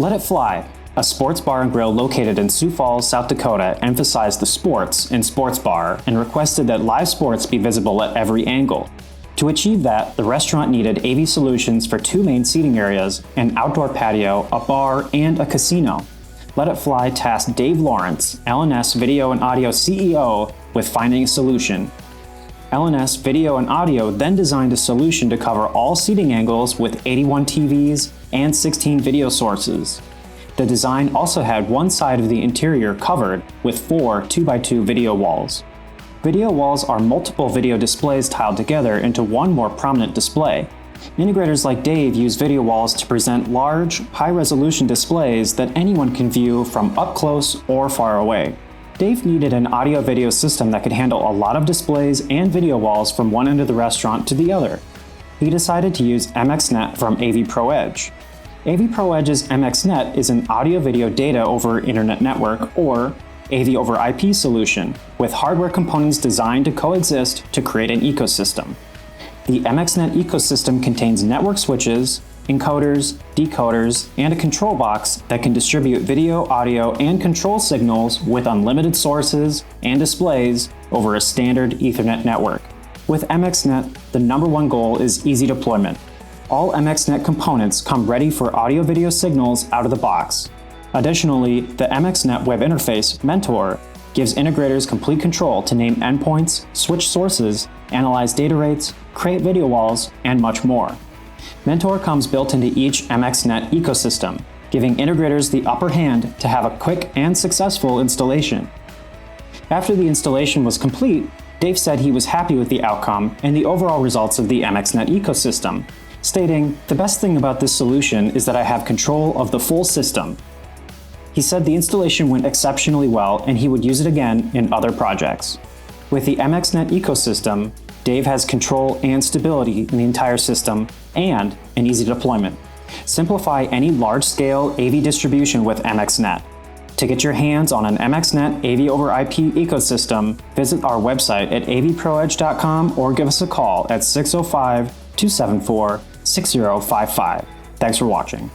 Let It Fly, a sports bar and grill located in Sioux Falls, South Dakota, emphasized the sports in sports bar and requested that live sports be visible at every angle. To achieve that, the restaurant needed AV solutions for 2 main seating areas, an outdoor patio, a bar, and a casino. Let It Fly tasked Dave Lawrence, L&S Video and Audio CEO, with finding a solution. L&S Video and Audio then designed a solution to cover all seating angles with 81 TVs and 16 video sources. The design also had one side of the interior covered with 4 2x2 video walls. Video walls are multiple video displays tiled together into one more prominent display. Integrators like Dave use video walls to present large, high-resolution displays that anyone can view from up close or far away. Dave needed an audio-video system that could handle a lot of displays and video walls from one end of the restaurant to the other. He decided to use MXnet from AVPro Edge. AVPro Edge's MXnet is an audio-video data over internet network, or AV over IP solution, with hardware components designed to coexist to create an ecosystem. The MXnet ecosystem contains network switches, encoders, decoders, and a control box that can distribute video, audio, and control signals with unlimited sources and displays over a standard Ethernet network. With MXnet, the #1 goal is easy deployment. All MXnet components come ready for audio-video signals out of the box. Additionally, the MXnet web interface, Mentor, gives integrators complete control to name endpoints, switch sources, analyze data rates, create video walls, and much more. Mentor comes built into each MXnet ecosystem, giving integrators the upper hand to have a quick and successful installation. After the installation was complete, Dave said he was happy with the outcome and the overall results of the MXnet ecosystem, stating, "The best thing about this solution is that I have control of the full system." He said the installation went exceptionally well and he would use it again in other projects. With the MXnet ecosystem, Dave has control and stability in the entire system and an easy deployment. Simplify any large-scale AV distribution with MXnet. To get your hands on an MXnet AV over IP ecosystem, visit our website at avproedge.com or give us a call at 605-274-6055. Thanks for watching.